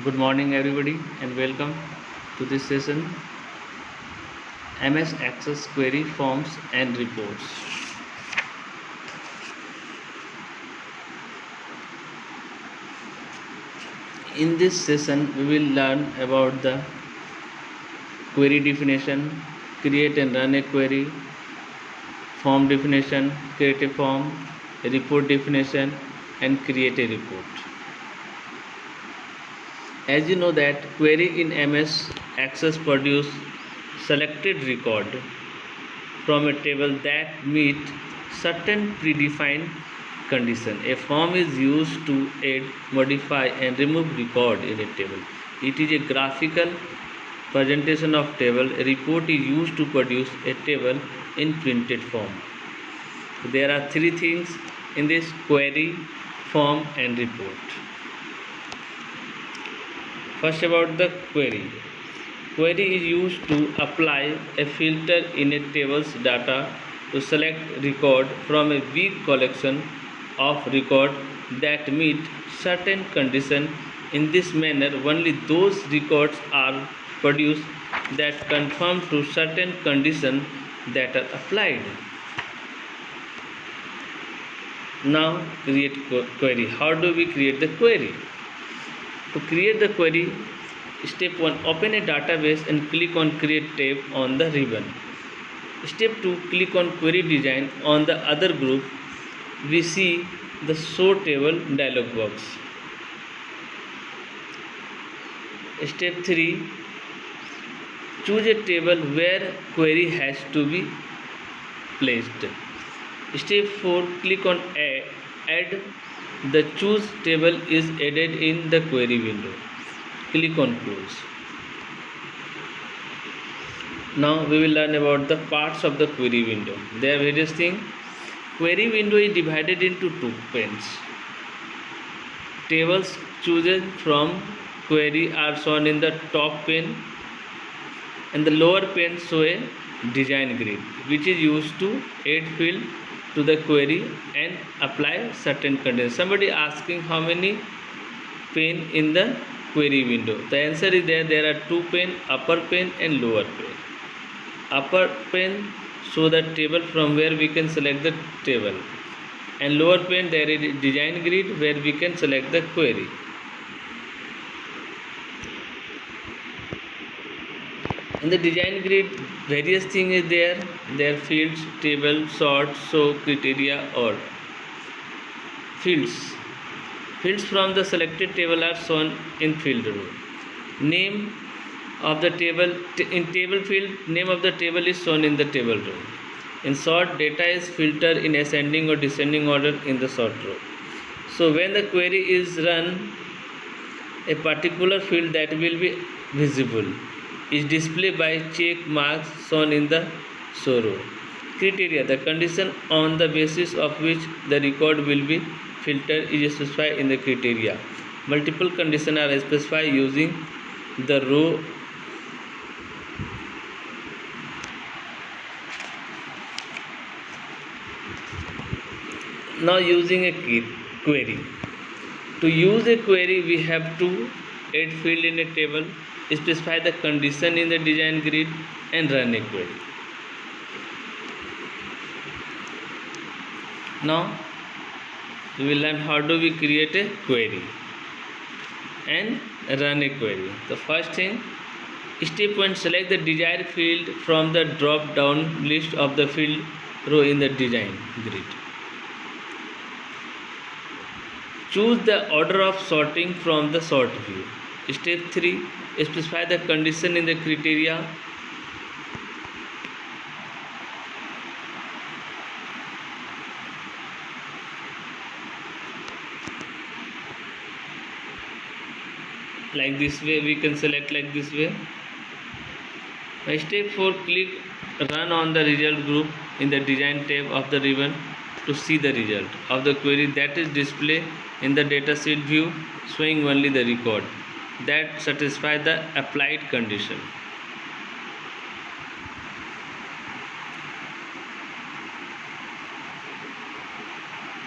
Good morning, everybody, and welcome to this session MS Access Query Forms and Reports. In this session, we will learn about the query definition, create and run a query, form definition, create a form, a report definition, and create a report. As you know that query in MS Access produce selected record from a table that meet certain predefined condition. A form is used to add, modify and remove record in a table. It is a graphical presentation of table. A report is used to produce a table in printed form. There are three things in this: query, form and report. First, about the query. Query is used to apply a filter in a table's data to select record from a big collection of record that meet certain condition. In this manner, only those records are produced that conform to certain condition that are applied. Now, create query. How do we create the query? To create the query, step 1, open a database and click on create tab on the ribbon. Step 2, click on query design on the other group. We see the show table dialog box. Step 3, choose a table where query has to be placed. Step 4, click on add. The choose table is added in the query window. Click on close. Now we will learn about the parts of the query window. There are various things. Query window is divided into two panes. Tables chosen from query are shown in the top pane, and the lower pane show a design grid which is used to add field to the query and apply certain conditions. Somebody asking how many pane in the query window. The answer is there are two pane, upper pane and lower pane. Upper pane show the table from where we can select the table, and lower pane there is design grid where we can select the query. In the design grid, various things is there. There are fields, table, sort, show, criteria, or fields. Fields from the selected table are shown in field row. Name of the table in table field, name of the table is shown in the table row. In sort, data is filtered in ascending or descending order in the sort row. So when the query is run, a particular field that will be visible is displayed by check marks shown in the show row. Criteria, the condition on the basis of which the record will be filtered is specified in the criteria. Multiple conditions are specified using the row now using a query. To use a query, we have to add field in a table, specify the condition in the design grid and run a query. Now we will learn how do we create a query and run a query. The first thing, step 1, select the desired field from the drop down list of the field row in the design grid. Choose the order of sorting from the sort view. Step 3, specify the condition in the criteria. Like this way, we can select like this way. Now step 4, click run on the result group in the design tab of the ribbon to see the result of the query that is displayed in the datasheet view, showing only the record that satisfy the applied condition.